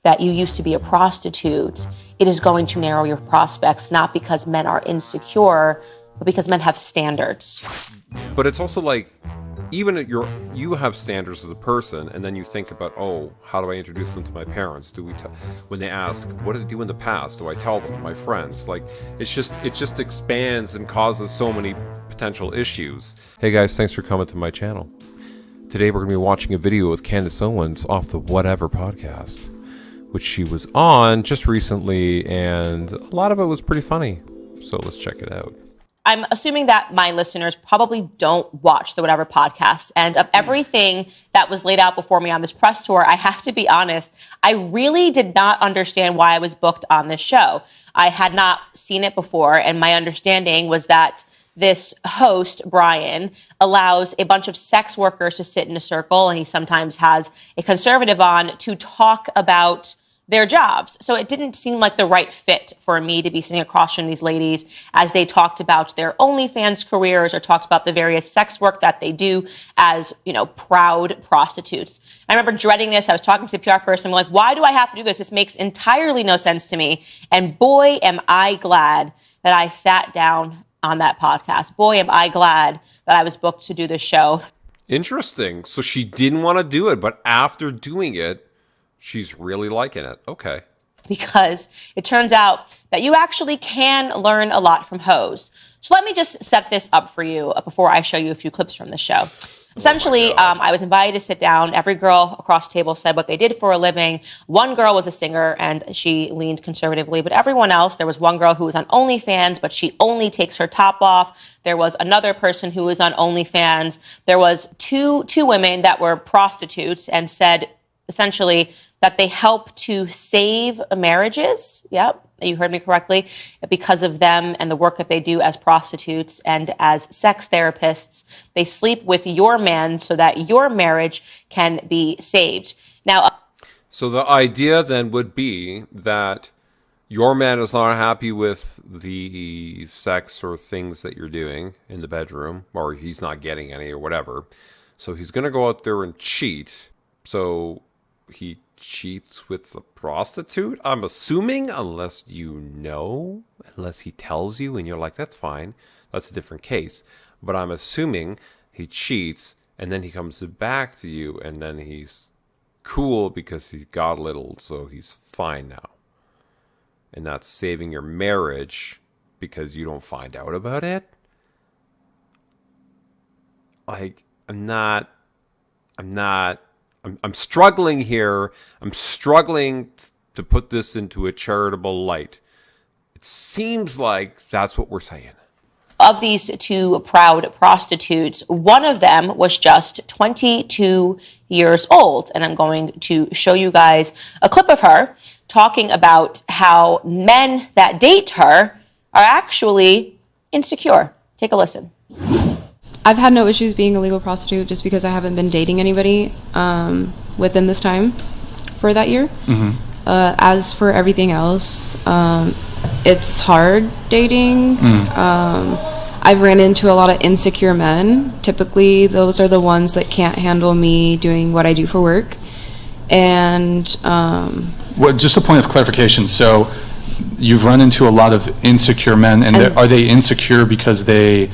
that you used to be a prostitute, it is going to narrow your prospects, not because men are insecure, but because men have standards. But it's also like, even you have standards as a person, and then you think about, oh, how do I introduce them to my parents? When they ask, what did they do in the past? Do I tell them, my friends? Like, it just expands and causes so many potential issues. Hey guys, thanks for coming to my channel. Today we're going to be watching a video with Candace Owens off the Whatever podcast, which she was on just recently, and a lot of it was pretty funny. So let's check it out. I'm assuming that my listeners probably don't watch the Whatever podcast. And of everything that was laid out before me on this press tour, I have to be honest, I really did not understand why I was booked on this show. I had not seen it before, and my understanding was that this host, Brian, allows a bunch of sex workers to sit in a circle, and he sometimes has a conservative on to talk about their jobs. So it didn't seem like the right fit for me to be sitting across from these ladies as they talked about their OnlyFans careers or talked about the various sex work that they do as, proud prostitutes. I remember dreading this. I was talking to the PR person, like, why do I have to do this? This makes entirely no sense to me. And boy, am I glad that I sat down on that podcast. Boy, am I glad that I was booked to do this show. Interesting. So she didn't want to do it, but after doing it, she's really liking it. Okay. Because it turns out that you actually can learn a lot from hoes. So let me just set this up for you before I show you a few clips from the show. Essentially, I was invited to sit down. Every girl across the table said what they did for a living. One girl was a singer, and she leaned conservatively. But everyone else, there was one girl who was on OnlyFans, but she only takes her top off. There was another person who was on OnlyFans. There was two women that were prostitutes and said, essentially, that they help to save marriages. Yep, you heard me correctly. Because of them and the work that they do as prostitutes and as sex therapists, they sleep with your man so that your marriage can be saved. Now, so the idea then would be that your man is not happy with the sex or things that you're doing in the bedroom, or he's not getting any or whatever. So he's going to go out there and cheat. So he cheats with a prostitute, I'm assuming, unless he tells you and you're like, that's fine, that's a different case. But I'm assuming he cheats and then he comes back to you and then he's cool because he got a little, so he's fine now. And that's saving your marriage because you don't find out about it. Like, I'm struggling here. I'm struggling to put this into a charitable light. It seems like that's what we're saying. Of these two proud prostitutes, one of them was just 22 years old. And I'm going to show you guys a clip of her talking about how men that date her are actually insecure. Take a listen. I've had no issues being a legal prostitute just because I haven't been dating anybody within this time for that year. Mm-hmm. As for everything else, it's hard dating. I've ran into a lot of insecure men. Typically, those are the ones that can't handle me doing what I do for work. And just a point of clarification. So you've run into a lot of insecure men, and are they insecure because they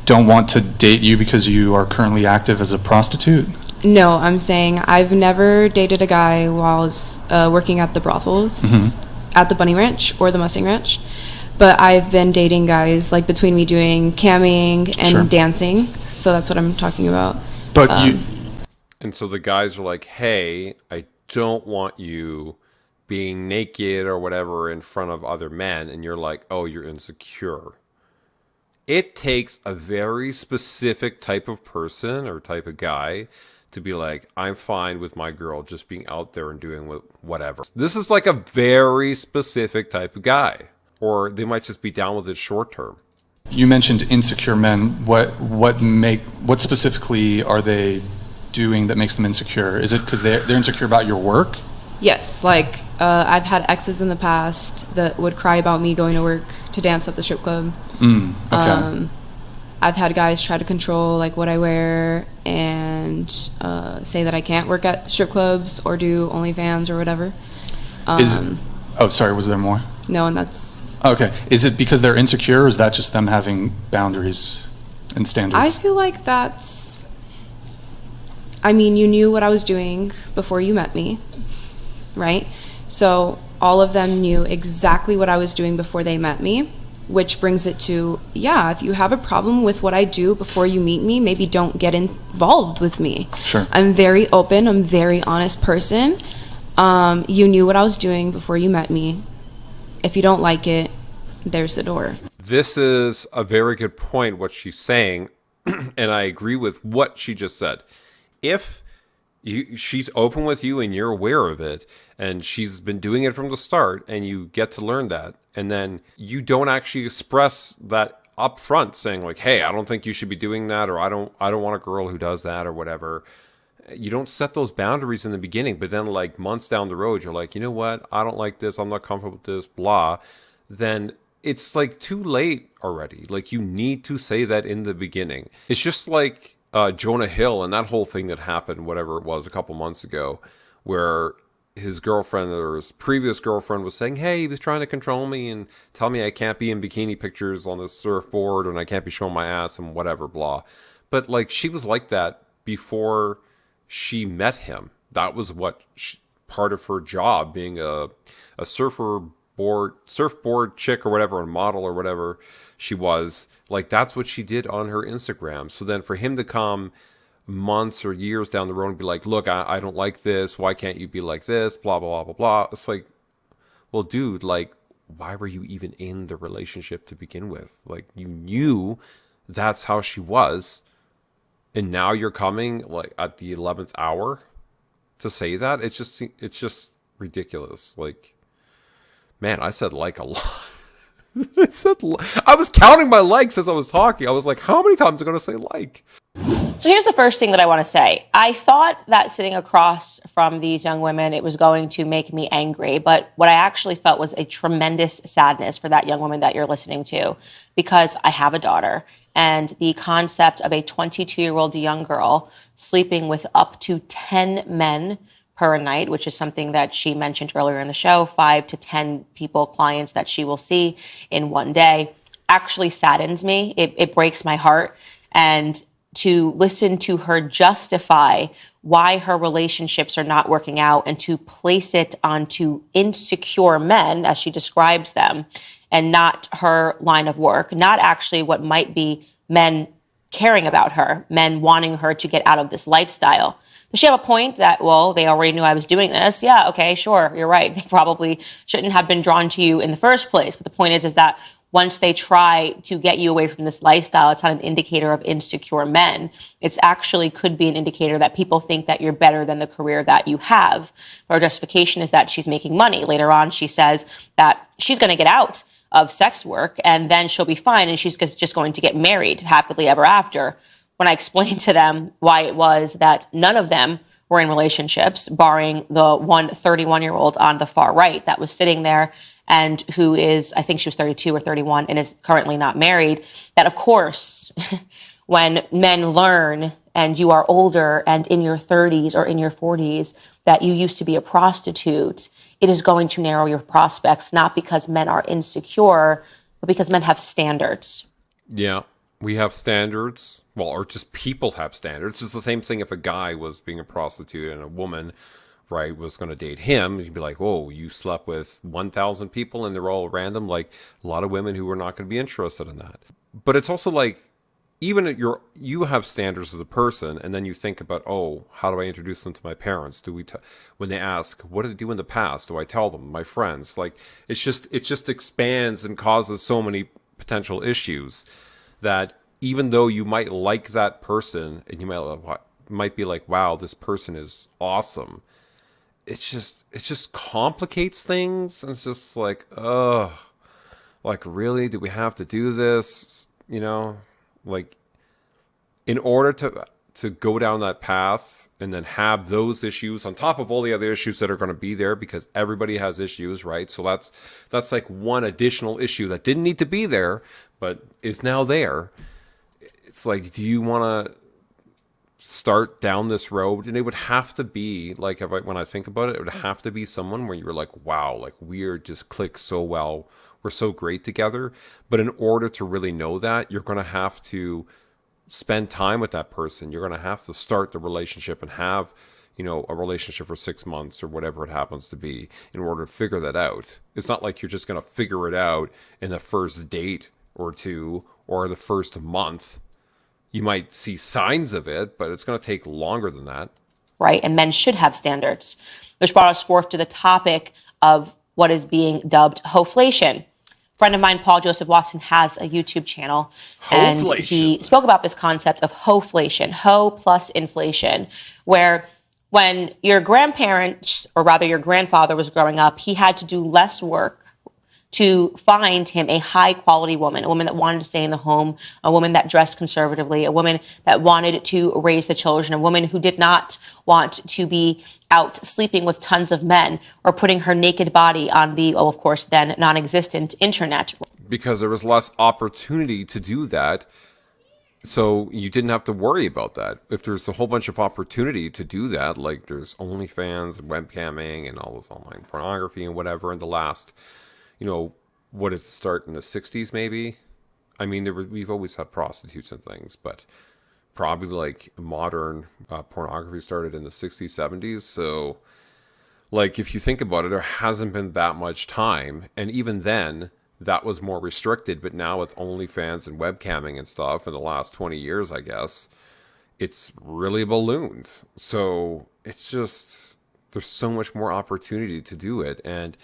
don't want to date you because you are currently active as a prostitute? No, I'm saying I've never dated a guy while I was working at the brothels, at the Bunny Ranch or the Mustang Ranch. But I've been dating guys, like, between me doing camming and dancing. So that's what I'm talking about. But And so the guys are like, hey, I don't want you being naked or whatever in front of other men. And you're like, oh, you're insecure. It takes a very specific type of person or type of guy to be like, I'm fine with my girl just being out there and doing whatever. This is like a very specific type of guy. Or they might just be down with it short term. You mentioned insecure men. What specifically are they doing that makes them insecure? Is it because they're insecure about your work? Yes, like I've had exes in the past that would cry about me going to work to dance at the strip club. Okay. I've had guys try to control like what I wear and say that I can't work at strip clubs or do OnlyFans or whatever. Sorry, was there more? No, and that's... Okay. Is it because they're insecure, or is that just them having boundaries and standards? I feel like that's... I mean, you knew what I was doing before you met me, right? So all of them knew exactly what I was doing before they met me, which brings it to, yeah, if you have a problem with what I do before you meet me, maybe don't get involved with me. Sure. I'm very open. I'm a very honest person. You knew what I was doing before you met me. If you don't like it, there's the door. This is a very good point, what she's saying, and I agree with what she just said. If she's open with you and you're aware of it, and she's been doing it from the start, and you get to learn that, and then you don't actually express that up front, saying like, hey, I don't think you should be doing that, or I don't want a girl who does that, or whatever. You don't set those boundaries in the beginning, but then like months down the road, you're like, you know what? I don't like this. I'm not comfortable with this, blah. Then it's like too late already. Like you need to say that in the beginning. It's just like Jonah Hill and that whole thing that happened, whatever it was, a couple months ago, where his girlfriend or his previous girlfriend was saying, hey, he was trying to control me and tell me I can't be in bikini pictures on the surfboard and I can't be showing my ass and whatever, blah. But like she was like that before she met him. That was what part of her job, being a surfboard chick or whatever, a model or whatever she was. Like that's what she did on her Instagram. So then for him to come months or years down the road and be like, look, I don't like this. Why can't you be like this? Blah, blah, blah, blah, blah. It's like, well, dude, like, why were you even in the relationship to begin with? Like you knew that's how she was. And now you're coming like at the 11th hour to say that. It's just ridiculous. Like, man, I said like a lot. I was counting my likes as I was talking. I was like, how many times am I going to say like? So here's the first thing that I want to say. I thought that sitting across from these young women, it was going to make me angry. But what I actually felt was a tremendous sadness for that young woman that you're listening to, because I have a daughter. And the concept of a 22-year-old young girl sleeping with up to 10 men per night, which is something that she mentioned earlier in the show, 5 to 10 people, clients that she will see in one day, actually saddens me. It breaks my heart. And to listen to her justify why her relationships are not working out and to place it onto insecure men, as she describes them, and not her line of work, not actually what might be men caring about her, men wanting her to get out of this lifestyle. Does she have a point that, well, they already knew I was doing this? Yeah, okay, sure, you're right. They probably shouldn't have been drawn to you in the first place. But the point is that once they try to get you away from this lifestyle, it's not an indicator of insecure men. It's actually could be an indicator that people think that you're better than the career that you have. Her justification is that she's making money. Later on, she says that she's going to get out of sex work and then she'll be fine and she's just going to get married happily ever after. When I explained to them why it was that none of them were in relationships, barring the one 31-year-old on the far right that was sitting there and who is, I think she was 32 or 31 and is currently not married, that of course, when men learn and you are older and in your 30s or in your 40s that you used to be a prostitute, it is going to narrow your prospects, not because men are insecure, but because men have standards. Yeah, we have standards. Well, or just people have standards. It's the same thing if a guy was being a prostitute and a woman, right, was going to date him. You'd be like, whoa, you slept with 1,000 people and they're all random. Like a lot of women who are not going to be interested in that. But it's also like, even at you have standards as a person, and then you think about, oh, how do I introduce them to my parents? When they ask, what did I do in the past? Do I tell them, my friends? Like, it just expands and causes so many potential issues that even though you might like that person, and you might be like, wow, this person is awesome. It just complicates things, and it's just like, ugh, like really, do we have to do this? You know. Like, in order to go down that path and then have those issues on top of all the other issues that are going to be there, because everybody has issues, right? So that's like one additional issue that didn't need to be there, but is now there. it's like, do you want to start down this road? And it would have to be like, when I think about it, it would have to be someone where you're like, wow, like we're just click so well, we're so great together. But in order to really know that, you're going to have to spend time with that person. You're going to have to start the relationship and have, a relationship for 6 months or whatever it happens to be in order to figure that out. It's not like you're just going to figure it out in the first date or two or the first month. You might see signs of it, but it's going to take longer than that. Right, and men should have standards, which brought us forth to the topic of what is being dubbed Hoeflation. A friend of mine, Paul Joseph Watson, has a YouTube channel, and he spoke about this concept of Hoeflation, ho plus inflation, where when your grandparents, or rather your grandfather was growing up, he had to do less work to find him a high-quality woman, a woman that wanted to stay in the home, a woman that dressed conservatively, a woman that wanted to raise the children, a woman who did not want to be out sleeping with tons of men or putting her naked body on the, of course, then non-existent internet. Because there was less opportunity to do that, so you didn't have to worry about that. If there's a whole bunch of opportunity to do that, like there's OnlyFans and webcamming and all this online pornography and whatever in the last... what did it start in the 60s maybe? I mean, we've always had prostitutes and things, but probably like modern pornography started in the 60s, 70s. So like, if you think about it, there hasn't been that much time. And even then, that was more restricted. But now with OnlyFans and webcamming and stuff in the last 20 years, I guess, it's really ballooned. So it's just, there's so much more opportunity to do it. And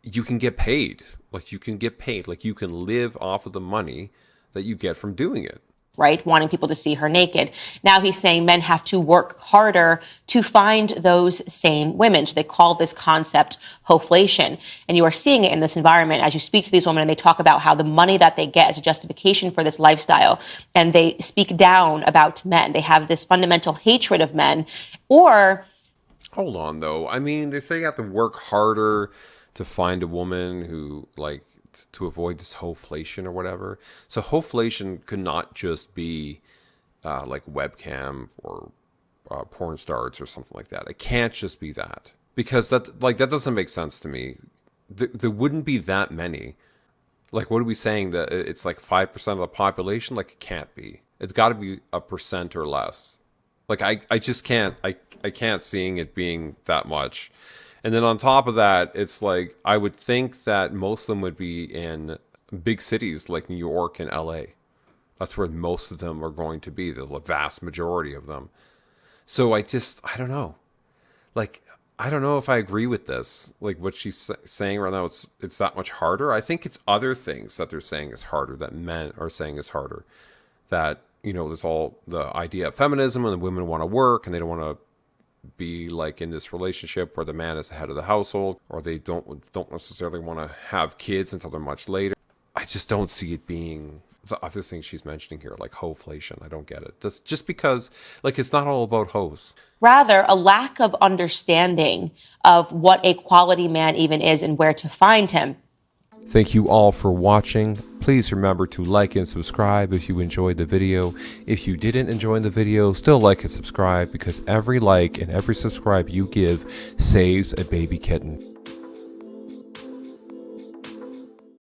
you can get paid. Like you can live off of the money that you get from doing it. Right? Wanting people to see her naked. Now he's saying men have to work harder to find those same women. So they call this concept Hoeflation. And you are seeing it in this environment as you speak to these women and they talk about how the money that they get is a justification for this lifestyle. And they speak down about men. They have this fundamental hatred of men. Or... Hold on, though. I mean, they say you have to work harder to find a woman who, like, to avoid this Hoeflation or whatever. So Hoeflation could not just be like webcam or porn stars or something like that. It can't just be that, because that doesn't make sense to me. There wouldn't be that many. Like, what are we saying, that it's like 5% of the population? Like, it can't be. It's got to be a percent or less. Like, I just can't. I can't seeing it being that much. And then on top of that, it's like, I would think that most of them would be in big cities like New York and LA. That's where most of them are going to be, the vast majority of them. So I don't know. Like, I don't know if I agree with this. Like, what she's saying right now, it's that much harder. I think it's other things that they're saying is harder, that men are saying is harder. That, there's all the idea of feminism, and the women want to work and they don't want to be like in this relationship where the man is the head of the household, or they don't necessarily want to have kids until they're much later. I just don't see it being the other things she's mentioning here, like Hoeflation. I don't get it. That's just because, like, it's not all about hoes. Rather, a lack of understanding of what a quality man even is and where to find him. Thank you all for watching. Please remember to like and subscribe if you enjoyed the video. If you didn't enjoy the video, still like and subscribe, because every like and every subscribe you give saves a baby kitten.